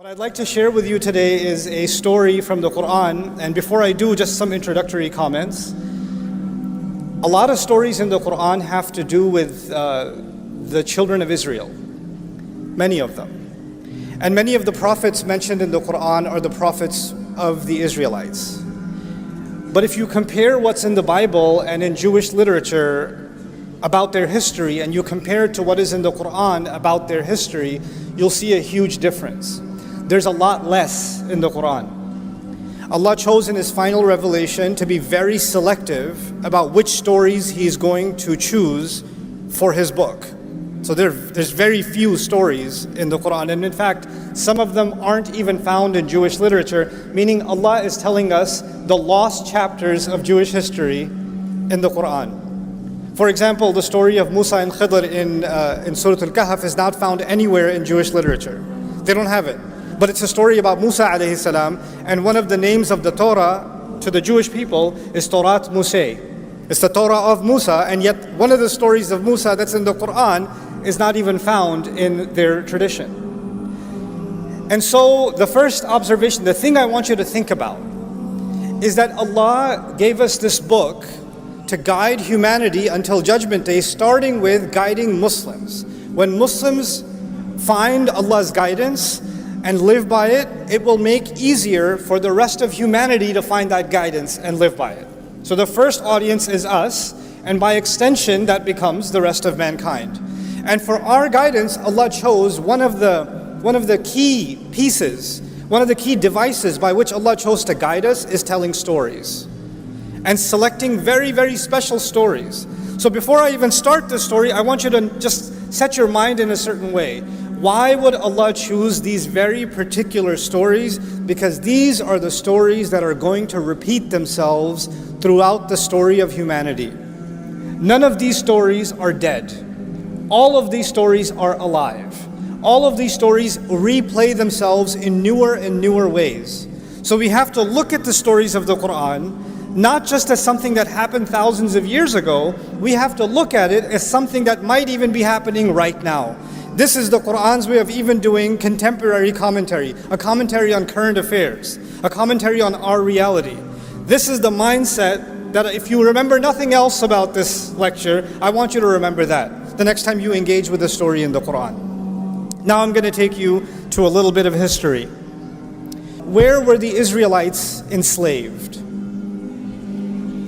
What I'd like to share with you today is a story from the Quran, and before I do, just some introductory comments. A lot of stories in the Quran have to do with the children of Israel, many of them. And many of the prophets mentioned in the Quran are the prophets of the Israelites. But if you compare what's in the Bible and in Jewish literature about their history, and you compare it to what is in the Quran about their history, you'll see a huge difference. There's a lot less in the Quran. Allah chose in His final revelation to be very selective about which stories He's going to choose for His book. So there's very few stories in the Quran, and in fact, some of them aren't even found in Jewish literature, meaning Allah is telling us the lost chapters of Jewish history in the Quran. For example, the story of Musa and Khidr in Surah Al-Kahf is not found anywhere in Jewish literature. They don't have it. But it's a story about Musa alayhi salam, and one of the names of the Torah to the Jewish people is Torat Musa. It's the Torah of Musa, and yet one of the stories of Musa that's in the Quran is not even found in their tradition. And so the first observation, the thing I want you to think about, is that Allah gave us this book to guide humanity until Judgment Day, starting with guiding Muslims. When Muslims find Allah's guidance and live by it, it will make easier for the rest of humanity to find that guidance and live by it. So the first audience is us, and by extension that becomes the rest of mankind. And for our guidance, Allah chose one of the key pieces, one of the key devices by which Allah chose to guide us is telling stories and selecting very, very special stories. So before I even start this story, I want you to just set your mind in a certain way. Why would Allah choose these very particular stories? Because these are the stories that are going to repeat themselves throughout the story of humanity. None of these stories are dead. All of these stories are alive. All of these stories replay themselves in newer and newer ways. So we have to look at the stories of the Quran not just as something that happened thousands of years ago. We have to look at it as something that might even be happening right now. This is the Quran's way of even doing contemporary commentary, a commentary on current affairs, a commentary on our reality. This is the mindset that if you remember nothing else about this lecture, I want you to remember that the next time you engage with a story in the Quran. Now I'm going to take you to a little bit of history. Where were the Israelites enslaved?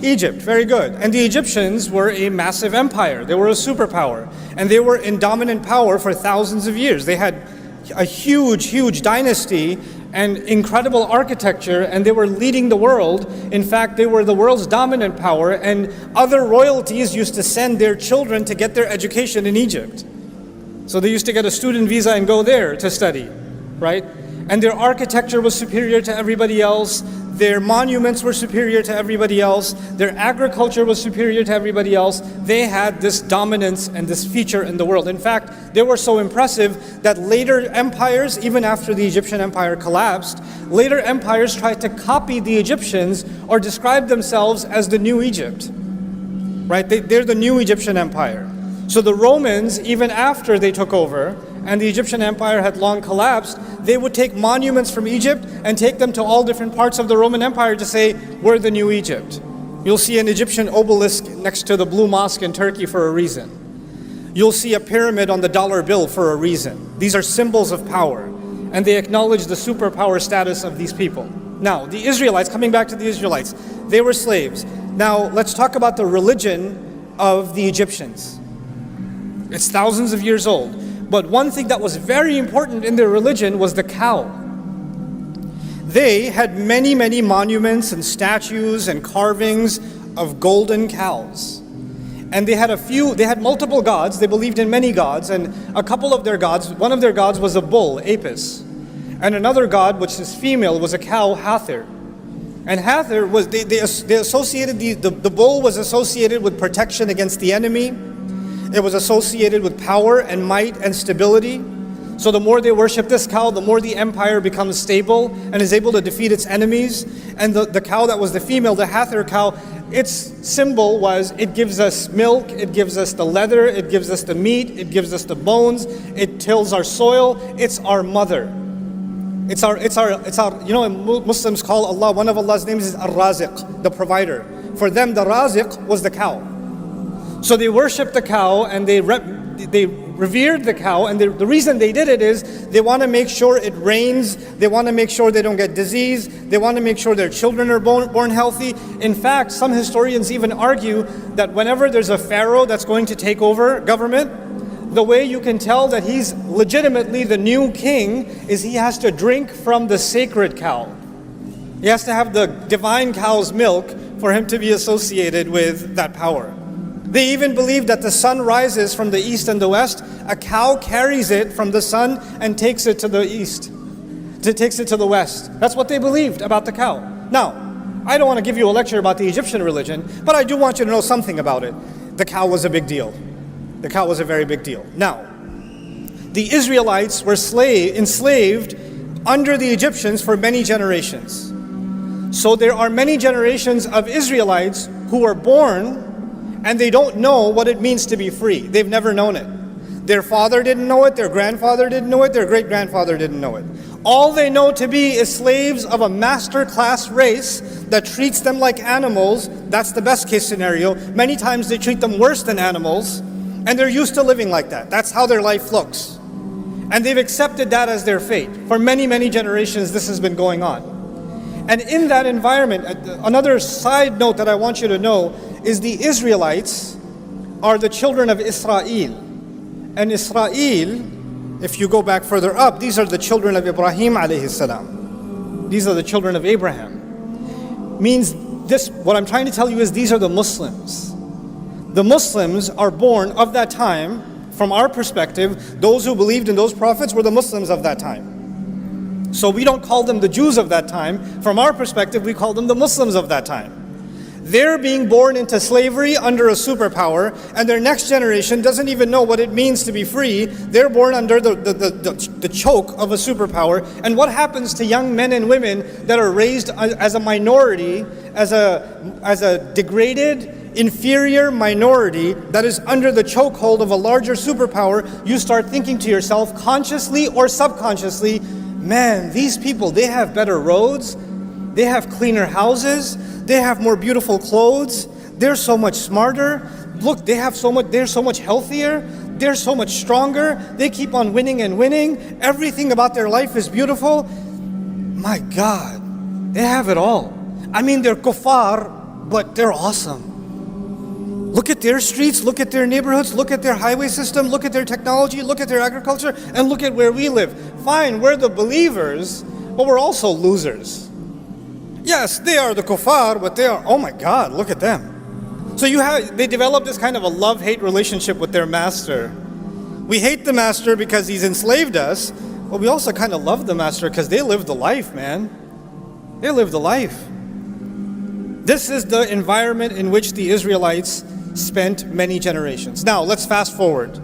Egypt, very good. And the Egyptians were a massive empire. They were a superpower. And they were in dominant power for thousands of years. They had a huge, huge dynasty and incredible architecture, and they were leading the world. In fact, they were the world's dominant power, and other royalties used to send their children to get their education in Egypt. So they used to get a student visa and go there to study, right? And their architecture was superior to everybody else. Their monuments were superior to everybody else. Their agriculture was superior to everybody else. They had this dominance and this feature in the world. In fact, they were so impressive that later empires, even after the Egyptian empire collapsed, later empires tried to copy the Egyptians or describe themselves as the new Egypt. Right? They're the new Egyptian empire. So the Romans, even after they took over, and the Egyptian empire had long collapsed, they would take monuments from Egypt and take them to all different parts of the Roman Empire to say, we're the new Egypt. You'll see an Egyptian obelisk next to the Blue Mosque in Turkey for a reason. You'll see a pyramid on the dollar bill for a reason. These are symbols of power, and they acknowledge the superpower status of these people. Now, the Israelites, coming back to the Israelites, they were slaves. Now, let's talk about the religion of the Egyptians. It's thousands of years old. But one thing that was very important in their religion was the cow. They had many, many monuments and statues and carvings of golden cows. And they had multiple gods. They believed in many gods, and a couple of their gods, one of their gods was a bull, Apis. And another god, which is female, was a cow, Hathor. And Hathor was, they associated, the bull was associated with protection against the enemy. It was associated with power and might and stability. So the more they worship this cow, the more the empire becomes stable and is able to defeat its enemies. And the cow that was the female, the Hathor cow, its symbol was it gives us milk, it gives us the leather, it gives us the meat, it gives us the bones, it tills our soil, it's our mother. You know, Muslims call Allah, one of Allah's names is Ar-Raziq, the provider. For them, the Raziq was the cow. So they worshipped the cow and they revered the cow, and the reason they did it is they want to make sure it rains, they want to make sure they don't get disease, they want to make sure their children are born healthy. In fact, some historians even argue that whenever there's a pharaoh that's going to take over government, the way you can tell that he's legitimately the new king is he has to drink from the sacred cow. He has to have the divine cow's milk for him to be associated with that power. They even believe that the sun rises from the east and the west. A cow carries it from the sun and takes it to the east. Takes it to the west. That's what they believed about the cow. Now, I don't want to give you a lecture about the Egyptian religion, but I do want you to know something about it. The cow was a big deal. The cow was a very big deal. Now, the Israelites were enslaved under the Egyptians for many generations. So there are many generations of Israelites who were born and they don't know what it means to be free. They've never known it. Their father didn't know it, their grandfather didn't know it, their great-grandfather didn't know it. All they know to be is slaves of a master class race that treats them like animals. That's the best case scenario. Many times they treat them worse than animals, and they're used to living like that. That's how their life looks. And they've accepted that as their fate. For many, many generations this has been going on. And in that environment, another side note that I want you to know is the Israelites are the children of Isra'īl. And Isra'īl, if you go back further up, these are the children of Ibrahim alayhi salam. These are the children of Abraham. Means this, what I'm trying to tell you is these are the Muslims. The Muslims are born of that time. From our perspective, those who believed in those prophets were the Muslims of that time. So we don't call them the Jews of that time. From our perspective, we call them the Muslims of that time. They're being born into slavery under a superpower, and their next generation doesn't even know what it means to be free. They're born under the choke of a superpower. And what happens to young men and women that are raised as a minority, as a degraded, inferior minority that is under the chokehold of a larger superpower? You start thinking to yourself, consciously or subconsciously, man, these people, they have better roads, they have cleaner houses, they have more beautiful clothes, they're so much smarter, look, they're so much healthier, they're so much stronger, they keep on winning and winning, everything about their life is beautiful. My God, they have it all. I mean, they're kuffar, but they're awesome. Look at their streets, look at their neighborhoods, look at their highway system, look at their technology, look at their agriculture, and look at where we live. Fine, we're the believers, but we're also losers. Yes, they are the kuffar, but they are, oh my God, look at them. So they develop this kind of a love-hate relationship with their master. We hate the master because he's enslaved us, but we also kind of love the master because they live the life, man. They live the life. This is the environment in which the Israelites spent many generations. Now, let's fast forward.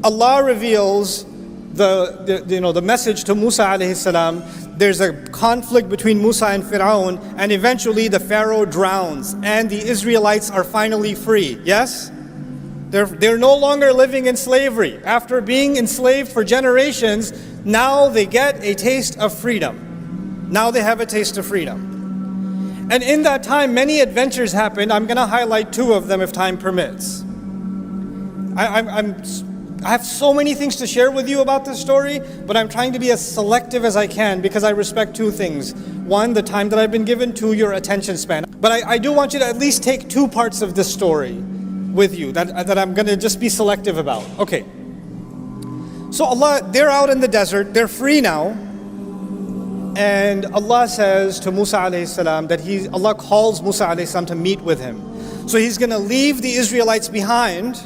Allah reveals the message to Musa alayhi salam. There's a conflict between Musa and Fir'aun, and eventually the Pharaoh drowns, and the Israelites are finally free. Yes? They're no longer living in slavery. After being enslaved for generations, now they get a taste of freedom. Now they have a taste of freedom. And in that time, many adventures happened. I'm going to highlight two of them if time permits. I have so many things to share with you about this story, but I'm trying to be as selective as I can because I respect two things. One, the time that I've been given. Two, your attention span. But I do want you to at least take two parts of this story with you that I'm going to just be selective about. Okay. So Allah, they're out in the desert. They're free now. And Allah says to Musa alayhi salam that Allah calls Musa alayhi salam to meet with him. So he's going to leave the Israelites behind,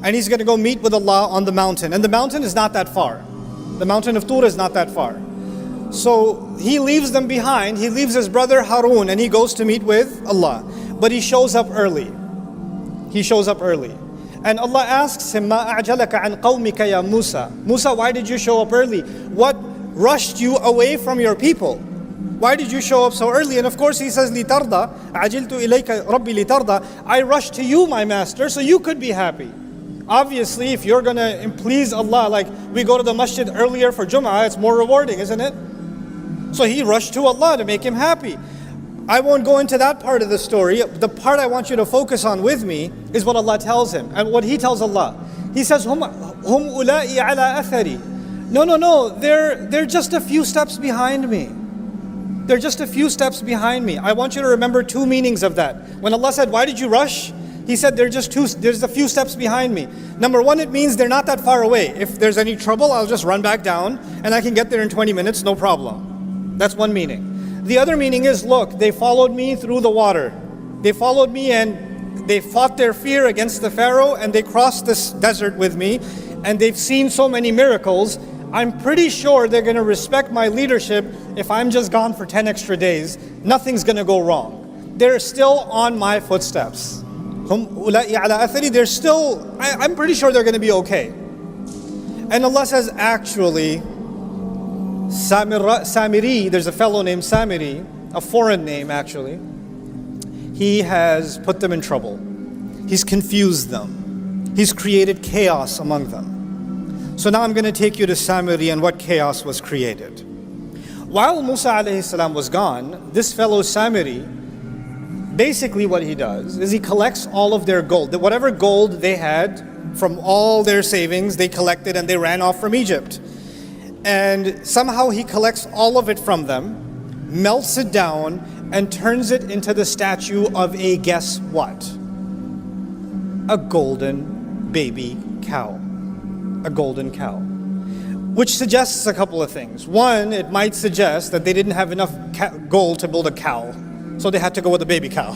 and he's going to go meet with Allah on the mountain. And the mountain is not that far. The mountain of Tur is not that far. So he leaves them behind. He leaves his brother Harun and he goes to meet with Allah. But he shows up early. He shows up early. And Allah asks him, مَا أَعْجَلَكَ عَنْ قَوْمِكَ يَا Musa. Musa, why did you show up early? What rushed you away from your people? Why did you show up so early? And of course he says, لِتَرْضَى عَجِلْتُ إِلَيْكَ رَبِّي لِتَرْضَى. I rushed to you, my master, so you could be happy. Obviously, if you're going to please Allah, like we go to the masjid earlier for Jum'ah, it's more rewarding, isn't it? So he rushed to Allah to make him happy. I won't go into that part of the story. The part I want you to focus on with me is what Allah tells him. And what he tells Allah. He says, Hum ula'i ala athari. No, they're just a few steps behind me. They're just a few steps behind me. I want you to remember two meanings of that. When Allah said, why did you rush? He said, there's a few steps behind me. Number one, it means they're not that far away. If there's any trouble, I'll just run back down and I can get there in 20 minutes, no problem. That's one meaning. The other meaning is, look, they followed me through the water. They followed me and they fought their fear against the Pharaoh and they crossed this desert with me and they've seen so many miracles. I'm pretty sure they're going to respect my leadership if I'm just gone for 10 extra days. Nothing's going to go wrong. They're still on my footsteps. They're still, I'm pretty sure they're going to be okay. And Allah says, actually, Samiri, there's a fellow named Samiri, a foreign name actually. He has put them in trouble. He's confused them. He's created chaos among them. So now I'm going to take you to Samiri and what chaos was created. While Musa alayhi salam was gone, this fellow Samiri, basically what he does is he collects all of their gold. Whatever gold they had from all their savings, they collected and they ran off from Egypt. And somehow he collects all of it from them, melts it down, and turns it into the statue of a guess what? A golden baby cow. A golden cow. Which suggests a couple of things. One, it might suggest that they didn't have enough gold to build a cow, so they had to go with a baby cow.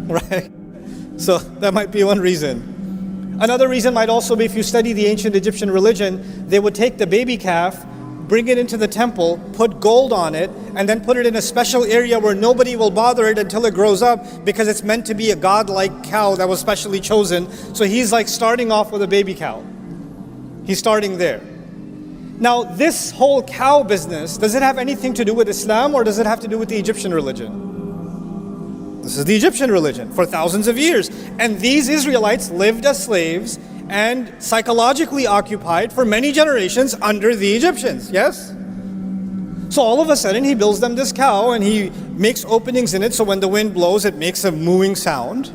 Right? So that might be one reason. Another reason might also be, if you study the ancient Egyptian religion, they would take the baby calf, bring it into the temple, put gold on it, and then put it in a special area where nobody will bother it until it grows up, because it's meant to be a godlike cow that was specially chosen. So he's like starting off with a baby cow. He's starting there. Now, this whole cow business, does it have anything to do with Islam or does it have to do with the Egyptian religion? This is the Egyptian religion for thousands of years. And these Israelites lived as slaves and psychologically occupied for many generations under the Egyptians, yes? So all of a sudden he builds them this cow and he makes openings in it so when the wind blows it makes a mooing sound.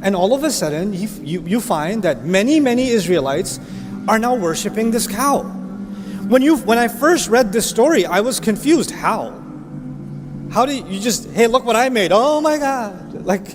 And all of a sudden you find that many Israelites are now worshiping this cow. When I first read this story, I was confused. How do you just, hey, look what I made. Oh my God. Like,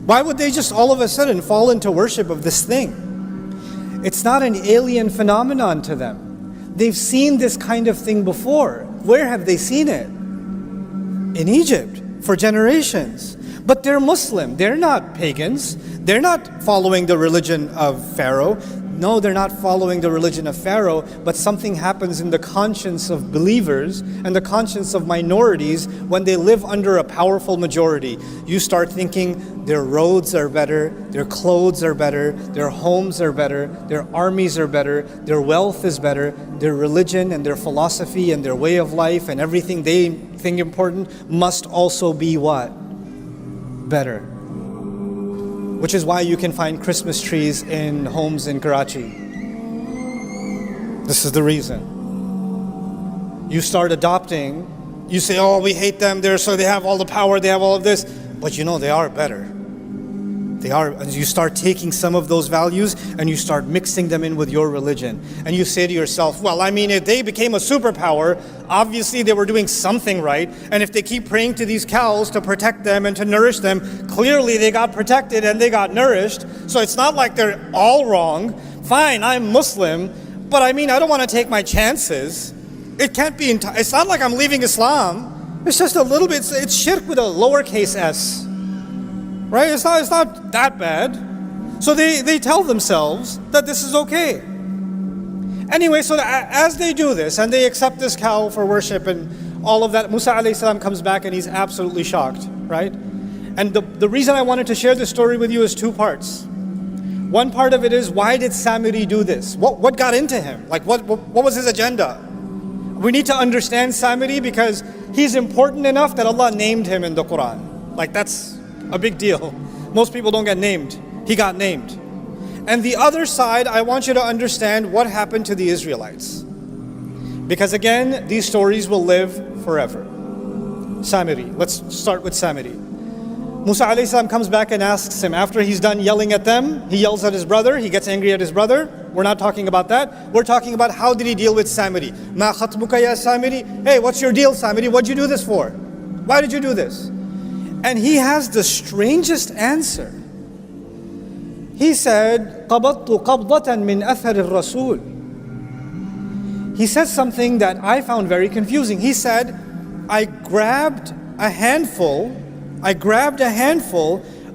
why would they just all of a sudden fall into worship of this thing? It's not an alien phenomenon to them. They've seen this kind of thing before. Where have they seen it? In Egypt for generations. But they're Muslim. They're not pagans. They're not following the religion of Pharaoh. No, they're not following the religion of Pharaoh, but something happens in the conscience of believers and the conscience of minorities when they live under a powerful majority. You start thinking their roads are better, their clothes are better, their homes are better, their armies are better, their wealth is better, their religion and their philosophy and their way of life and everything they think important must also be what? Better. Which is why you can find Christmas trees in homes in Karachi. This is the reason. You start adopting, you say, oh, we hate them, they have all the power, they have all of this. But you know, they are better. They are, and you start taking some of those values and you start mixing them in with your religion. And you say to yourself, well, I mean, if they became a superpower, obviously they were doing something right. And if they keep praying to these cows to protect them and to nourish them, clearly they got protected and they got nourished. So it's not like they're all wrong. Fine, I'm Muslim, but I mean, I don't want to take my chances. It can't be, it's not like I'm leaving Islam. It's just a little bit, it's shirk with a lowercase s. Right? It's not that bad. So they tell themselves that this is okay. Anyway, so as they do this and they accept this cow for worship and all of that, Musa alayhi salam comes back and he's absolutely shocked, right? And the reason I wanted to share this story with you is two parts. One part of it is, why did Samiri do this? What got into him? Like what was his agenda? We need to understand Samiri because he's important enough that Allah named him in the Quran. Like that's a big deal. Most people don't get named. He got named. And the other side, I want you to understand what happened to the Israelites. Because again, these stories will live forever. Samiri. Let's start with Samiri. Musa alayhi salam comes back and asks him, after he's done yelling at them, he yells at his brother, he gets angry at his brother. We're not talking about that. We're talking about how did he deal with Samiri. Ma khatbuka ya Samiri? Hey, what's your deal, Samiri? What'd you do this for? Why did you do this? And he has the strangest answer. He said, قَبَضْتُ قَبْضَةً مِّنْ أَثَرِ الرَّسُولِ. He said something that I found very confusing. He said, I grabbed a handful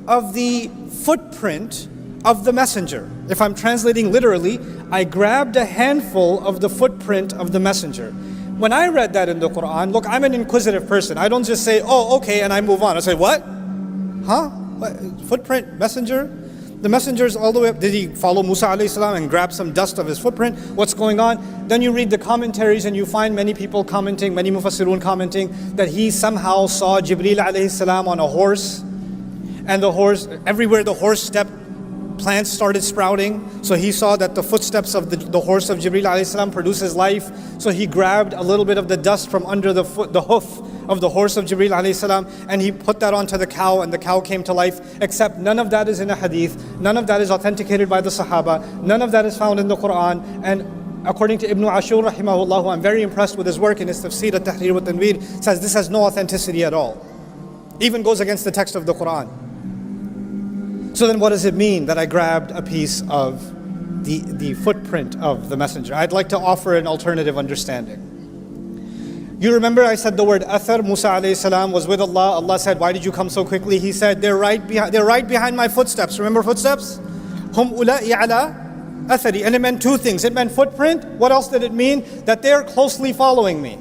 of the footprint of the messenger. If I'm translating literally, I grabbed a handful of the footprint of the messenger. When I read that in the Quran, look, I'm an inquisitive person. I don't just say, oh, okay, and I move on. I say, what? Huh? What? Footprint, messenger? The messenger's all the way up. Did he follow Musa alayhi salam and grab some dust of his footprint? What's going on? Then you read the commentaries and you find many people commenting, many mufassirun commenting, that he somehow saw Jibreel alayhi salam on a horse. And the horse, everywhere the horse stepped, plants started sprouting. So he saw that the footsteps of the horse of Jibreel alayhi salam produces life. So he grabbed a little bit of the dust from under the hoof of the horse of Jibreel alayhi salam, and he put that onto the cow, and the cow came to life. Except none of that is in a hadith, none of that is authenticated by the Sahaba, none of that is found in the Quran. And according to Ibn Ashur rahimahullah, I'm very impressed with his work in his tafsir at-Tahrir wa Tanweer, says this has no authenticity at all. Even goes against the text of the Quran. So then what does it mean that I grabbed a piece of the footprint of the messenger? I'd like to offer an alternative understanding. You remember I said the word athar. Musa alayhi salam was with Allah. Allah said, why did you come so quickly? He said, they're right behind my footsteps. Remember footsteps? Hum ula'i ala athari. And it meant two things. It meant footprint. What else did it mean? That they're closely following me.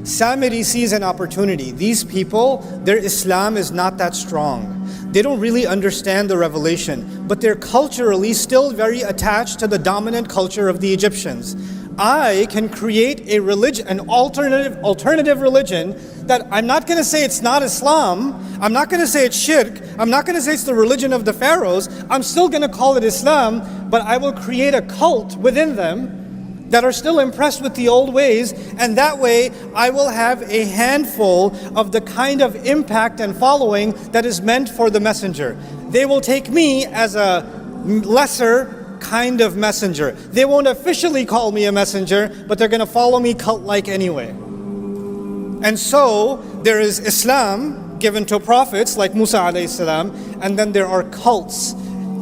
Samiri sees an opportunity. These people, their Islam is not that strong. They don't really understand the revelation, but they're culturally still very attached to the dominant culture of the Egyptians. I can create a religion, an alternative religion that I'm not going to say it's not Islam, I'm not going to say it's shirk, I'm not going to say it's the religion of the pharaohs, I'm still going to call it Islam, but I will create a cult within them that are still impressed with the old ways, and that way I will have a handful of the kind of impact and following that is meant for the messenger. They will take me as a lesser kind of messenger. They won't officially call me a messenger, but they're going to follow me cult-like anyway. And so there is Islam given to prophets like Musa alayhi salam, and then there are cults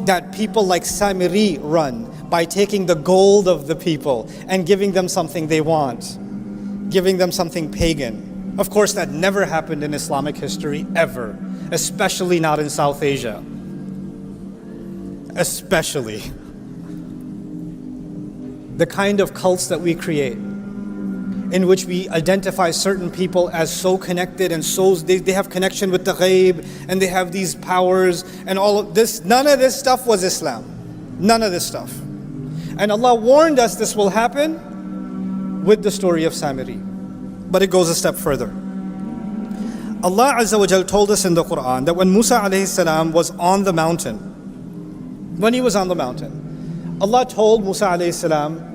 that people like Samiri run by taking the gold of the people and giving them something they want, giving them something pagan. Of course, that never happened in Islamic history, ever, especially not in South Asia. Especially. The kind of cults that we create, in which we identify certain people as so connected and so they have connection with the ghaib and they have these powers and all of this. None of this stuff was Islam. None of this stuff. And Allah warned us this will happen with the story of Samiri. But it goes a step further. Allah Azza wa Jal told us in the Quran that when Musa alayhi salam was on the mountain, when he was on the mountain, Allah told Musa alayhi salam,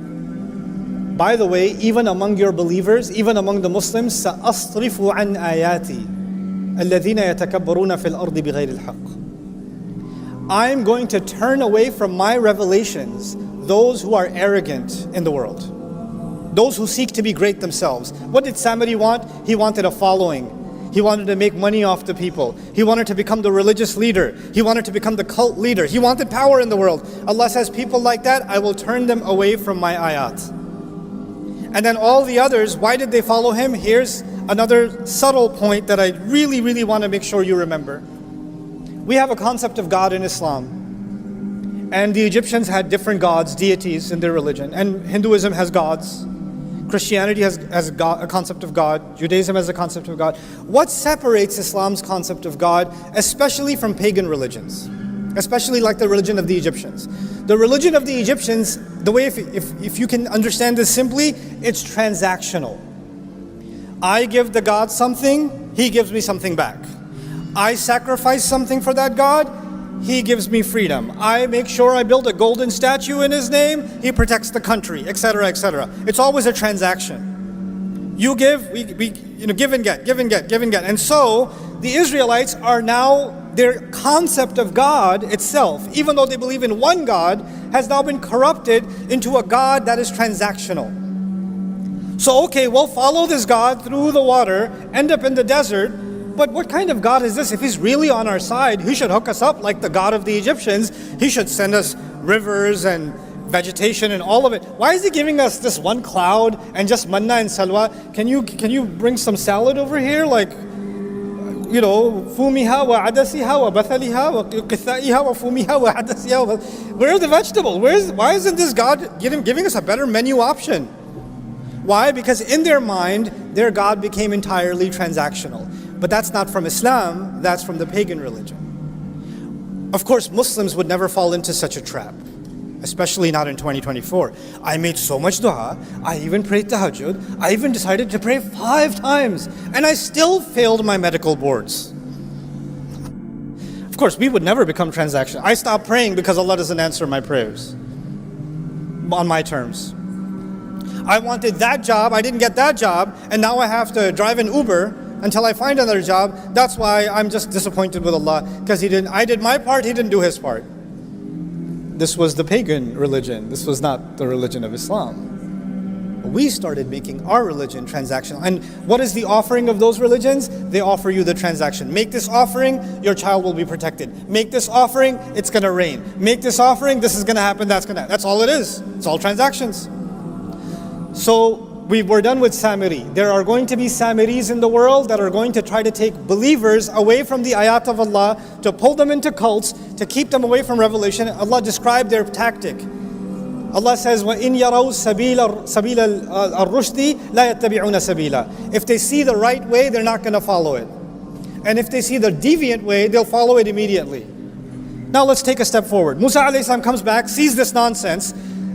by the way, even among your believers, even among the Muslims, سَأَصْرِفُ عَنْ آيَاتِي الَّذِينَ يَتَكَبَّرُونَ فِي الْأَرْضِ بِغَيْرِ الْحَقِّ. I'm going to turn away from my revelations those who are arrogant in the world, those who seek to be great themselves. What did Samiri want? He wanted a following. He wanted to make money off the people. He wanted to become the religious leader. He wanted to become the cult leader. He wanted power in the world. Allah says, people like that, I will turn them away from my ayat. And then all the others, why did they follow him? Here's another subtle point that I really, really want to make sure you remember. We have a concept of God in Islam. And the Egyptians had different gods, deities in their religion. And Hinduism has gods. Christianity has a concept of God. Judaism has a concept of God. What separates Islam's concept of God, especially from pagan religions? Especially like the religion of the Egyptians. The religion of the Egyptians, the way if you can understand this simply, it's transactional. I give the God something, he gives me something back. I sacrifice something for that God, he gives me freedom. I make sure I build a golden statue in his name, he protects the country, etc., etc. It's always a transaction. You give, we give and get, give and get, give and get. And so the Israelites are now, their concept of God itself, even though they believe in one God, has now been corrupted into a God that is transactional. So okay, we'll follow this God through the water, end up in the desert, but what kind of God is this? If he's really on our side, he should hook us up like the God of the Egyptians. He should send us rivers and vegetation and all of it. Why is he giving us this one cloud and just manna and salwa? Can you bring some salad over here? Like, fumiha wa adasiha wa bathaliha wa qithaiha wa fumiha wa adasiha. Where are the vegetables? Why isn't this God giving us a better menu option? Why? Because in their mind, their God became entirely transactional. But that's not from Islam, that's from the pagan religion. Of course, Muslims would never fall into such a trap, especially not in 2024. I made so much dua, I even prayed tahajjud, I even decided to pray 5 times, and I still failed my medical boards. Of course, we would never become transactional. I stopped praying because Allah doesn't answer my prayers on my terms. I wanted that job, I didn't get that job, and now I have to drive an Uber until I find another job. That's why I'm just disappointed with Allah, because I did my part, he didn't do his part. This was the pagan religion. This was not the religion of Islam. We started making our religion transactional. And what is the offering of those religions? They offer you the transaction. Make this offering, your child will be protected. Make this offering, it's going to rain. Make this offering, this is going to happen, that's all it is. It's all transactions. So we're done with Samiri. There are going to be Samiris in the world that are going to try to take believers away from the ayat of Allah, to pull them into cults, to keep them away from revelation. Allah described their tactic. Allah says, وَإِنْ يَرَوْا سَبِيلَ الرُّشْدِ لَا يَتَّبِعُونَ سَبِيلًا. If they see the right way, they're not going to follow it. And if they see the deviant way, they'll follow it immediately. Now let's take a step forward. Musa alayhi salam comes back, sees this nonsense,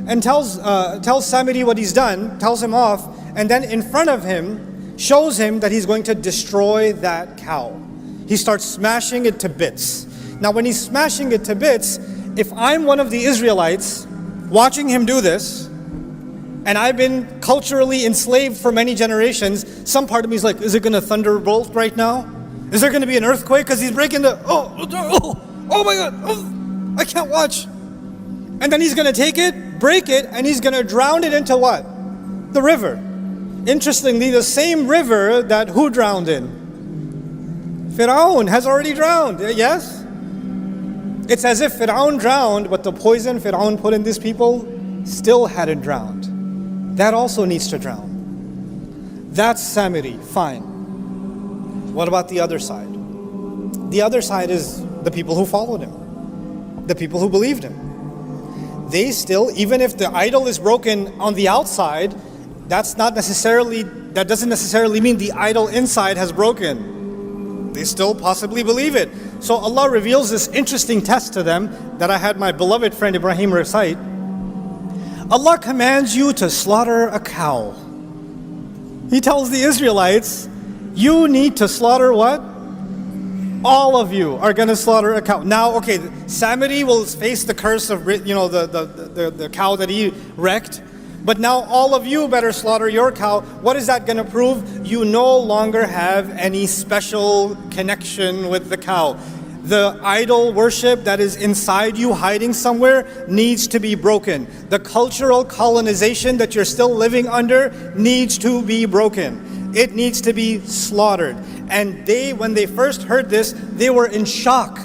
and tells Samiri what he's done, tells him off, and then in front of him, shows him that he's going to destroy that cow. He starts smashing it to bits. Now when he's smashing it to bits, if I'm one of the Israelites watching him do this, and I've been culturally enslaved for many generations, some part of me is like, is it going to thunderbolt right now? Is there going to be an earthquake? Because he's breaking oh my God, I can't watch. And then he's going to take it, break it, and he's going to drown it into what? The river. Interestingly, the same river that who drowned in? Fir'aun has already drowned, yes? It's as if Fir'aun drowned, but the poison Fir'aun put in these people still hadn't drowned. That also needs to drown. That's Samiri, fine. What about the other side? The other side is the people who followed him, the people who believed him. They still, even if the idol is broken on the outside, that doesn't necessarily mean the idol inside has broken. They still possibly believe it. So Allah reveals this interesting test to them that I had my beloved friend Ibrahim recite. Allah commands you to slaughter a cow. He tells the Israelites, you need to slaughter what? All of you are going to slaughter a cow. Now, okay, Samiri will face the curse of the cow that he wrecked. But now all of you better slaughter your cow. What is that going to prove? You no longer have any special connection with the cow. The idol worship that is inside you, hiding somewhere, needs to be broken. The cultural colonization that you're still living under needs to be broken. It needs to be slaughtered. And when they first heard this, they were in shock.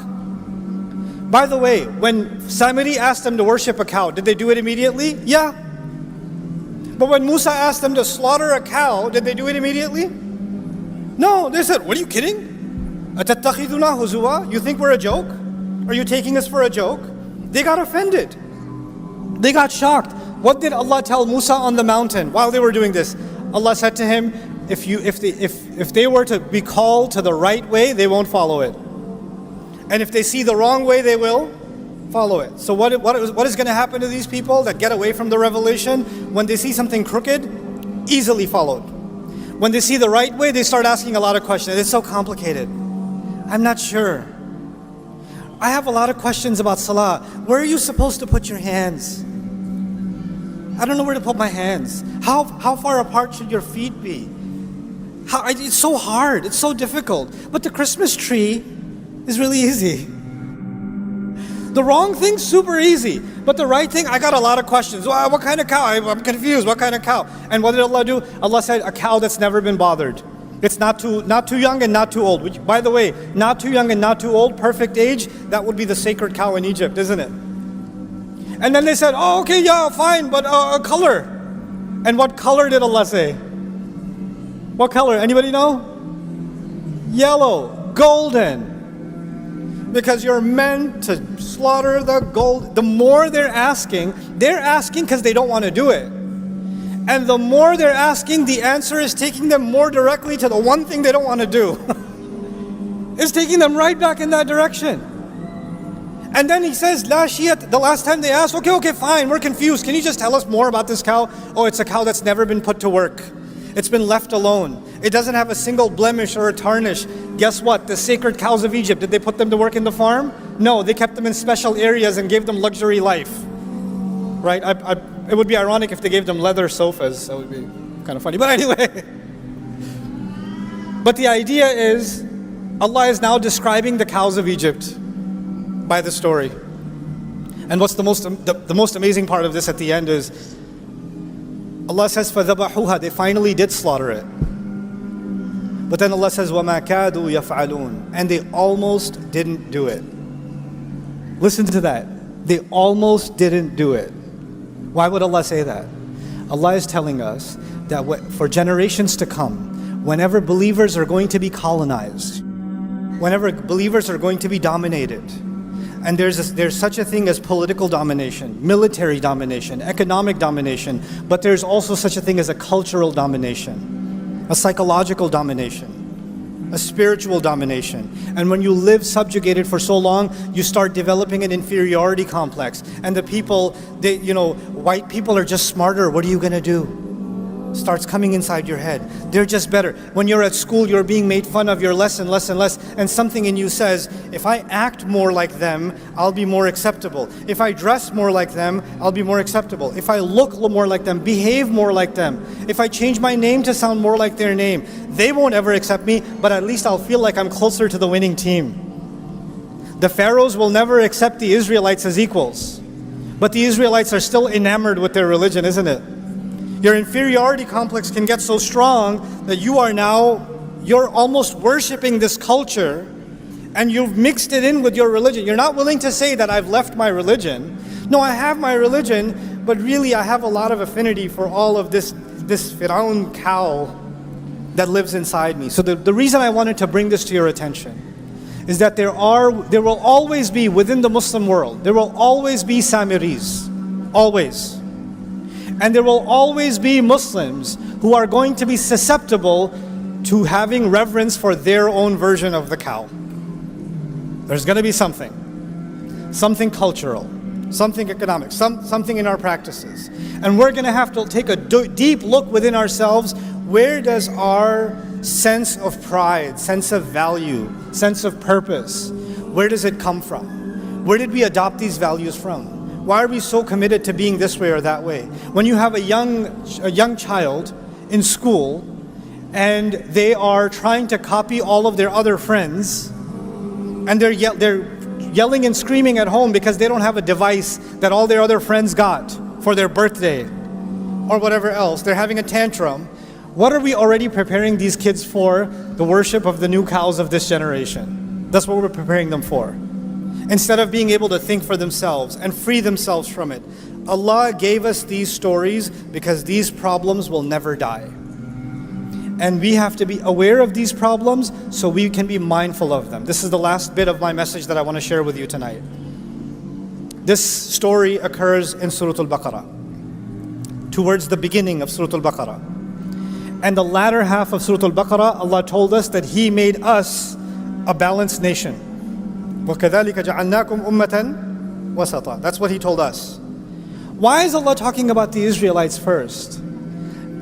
By the way, when Samiri asked them to worship a cow, did they do it immediately? Yeah. But when Musa asked them to slaughter a cow, did they do it immediately? No, they said, what, are you kidding? أَتَتَّخِذُنَا هُزُوًا? You think we're a joke? Are you taking us for a joke? They got offended. They got shocked. What did Allah tell Musa on the mountain while they were doing this? Allah said to him, if they were to be called to the right way, they won't follow it. And if they see the wrong way, they will follow it. So what is going to happen to these people that get away from the revelation? When they see something crooked, easily followed. When they see the right way, they start asking a lot of questions. It's so complicated. I'm not sure. I have a lot of questions about salah. Where are you supposed to put your hands? I don't know where to put my hands. How far apart should your feet be? It's so hard, it's so difficult. But the Christmas tree is really easy. The wrong thing's super easy, but the right thing, I got a lot of questions. What kind of cow? I'm confused. What kind of cow? And what did Allah do? Allah said, a cow that's never been bothered. It's not too young and not too old. Which, by the way, not too young and not too old, perfect age, that would be the sacred cow in Egypt, isn't it? And then they said, oh, okay, yeah, fine, but color. And what color did Allah say? What color? Anybody know? Yellow, golden. Because you're meant to slaughter the gold. The more they're asking because they don't want to do it. And the more they're asking, the answer is taking them more directly to the one thing they don't want to do. It's taking them right back in that direction. And then he says, La shiyat, the last time they asked, okay, fine, we're confused. Can you just tell us more about this cow? Oh, it's a cow that's never been put to work. It's been left alone. It doesn't have a single blemish or a tarnish. Guess what? The sacred cows of Egypt, did they put them to work in the farm? No, they kept them in special areas and gave them luxury life. Right? It would be ironic if they gave them leather sofas. That would be kind of funny. But anyway. But the idea is, Allah is now describing the cows of Egypt by the story. And what's the most amazing part of this at the end is, Allah says, فَذَبَحُوهَا, they finally did slaughter it. But then Allah says, وَمَا كَادُوا يَفْعَلُونَ, and they almost didn't do it. Listen to that. They almost didn't do it. Why would Allah say that? Allah is telling us that for generations to come, whenever believers are going to be colonized, whenever believers are going to be dominated, and there's such a thing as political domination, military domination, economic domination, but there's also such a thing as a cultural domination, a psychological domination, a spiritual domination. And when you live subjugated for so long, you start developing an inferiority complex. And the people, white people are just smarter. What are you gonna do? Starts coming inside your head. They're just better. When you're at school, you're being made fun of, you're less and less and less, and something in you says, if I act more like them, I'll be more acceptable. If I dress more like them, I'll be more acceptable. If I look more like them, behave more like them, if I change my name to sound more like their name, they won't ever accept me, but at least I'll feel like I'm closer to the winning team. The pharaohs will never accept the Israelites as equals, but the Israelites are still enamored with their religion, isn't it? Your inferiority complex can get so strong that you're almost worshiping this culture, and you've mixed it in with your religion. You're not willing to say that I've left my religion. No, I have my religion, but really I have a lot of affinity for all of this Firaun cow that lives inside me. So the reason I wanted to bring this to your attention is that there will always be, within the Muslim world, there will always be Samiris. Always. And there will always be Muslims who are going to be susceptible to having reverence for their own version of the cow. There's going to be something cultural, something economic, something in our practices. And we're going to have to take a deep look within ourselves. Where does our sense of pride, sense of value, sense of purpose, where does it come from? Where did we adopt these values from? Why are we so committed to being this way or that way? When you have a young child in school and they are trying to copy all of their other friends, and they're yelling and screaming at home because they don't have a device that all their other friends got for their birthday or whatever else, they're having a tantrum. What are we already preparing these kids for? The worship of the new cows of this generation. That's what we're preparing them for. Instead of being able to think for themselves and free themselves from it. Allah gave us these stories because these problems will never die. And we have to be aware of these problems so we can be mindful of them. This is the last bit of my message that I want to share with you tonight. This story occurs in Surah Al-Baqarah, towards the beginning of Surah Al-Baqarah. And the latter half of Surah Al-Baqarah, Allah told us that He made us a balanced nation. وَكَذَلِكَ جَعَلْنَاكُمْ أُمَّةً وَسَطًا. That's what He told us. Why is Allah talking about the Israelites first?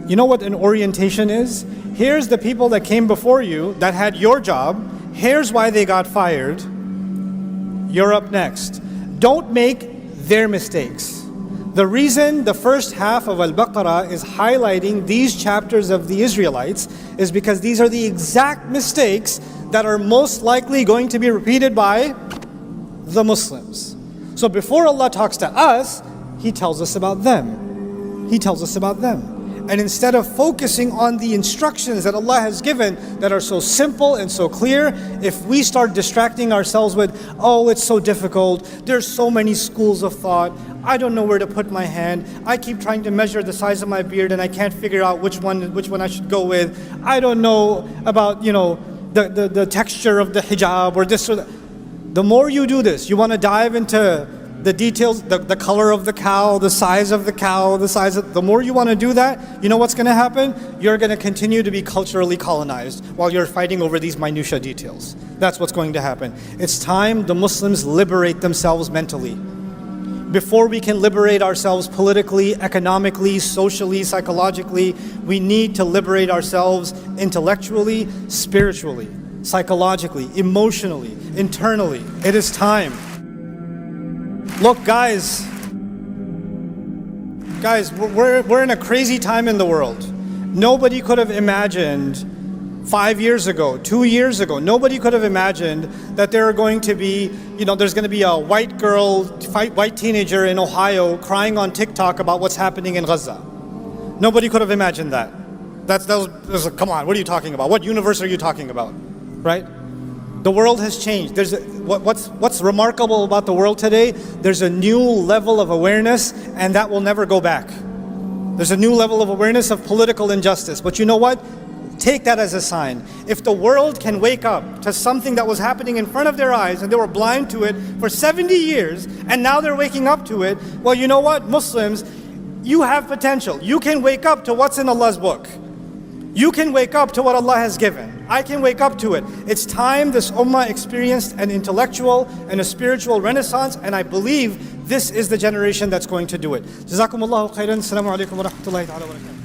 You know what an orientation is? Here's the people that came before you that had your job. Here's why they got fired. You're up next. Don't make their mistakes. The reason the first half of Al-Baqarah is highlighting these chapters of the Israelites is because these are the exact mistakes that are most likely going to be repeated by the Muslims. So before Allah talks to us, He tells us about them. He tells us about them. And instead of focusing on the instructions that Allah has given that are so simple and so clear, if we start distracting ourselves with, oh, it's so difficult, there's so many schools of thought, I don't know where to put my hand, I keep trying to measure the size of my beard and I can't figure out which one I should go with, I don't know about, the texture of the hijab or this or that. The more you do this, you want to dive into the details, the color of the cow, the size of the cow, the more you want to do that, you know what's going to happen? You're going to continue to be culturally colonized while you're fighting over these minutia details. That's what's going to happen. It's time the Muslims liberate themselves mentally. Before we can liberate ourselves politically, economically, socially, psychologically, we need to liberate ourselves intellectually, spiritually, psychologically, emotionally, internally. It is time. Look, guys, we're in a crazy time in the world. Nobody could have imagined 5 years ago, 2 years ago, nobody could have imagined that there are going to be, there's going to be a white girl, white teenager in Ohio crying on TikTok about what's happening in Gaza. Nobody could have imagined that. Come on, what are you talking about? What universe are you talking about? Right? The world has changed. What's remarkable about the world today? There's a new level of awareness, and that will never go back. There's a new level of awareness of political injustice. But you know what? Take that as a sign. If the world can wake up to something that was happening in front of their eyes and they were blind to it for 70 years, and now they're waking up to it, well, you know what, Muslims, you have potential. You can wake up to what's in Allah's book. You can wake up to what Allah has given. I can wake up to it. It's time this ummah experienced an intellectual and a spiritual renaissance, and I believe this is the generation that's going to do it. Jazakumullahu khairan. Assalamu alaikum wa rahmatullahi wa barakatuh.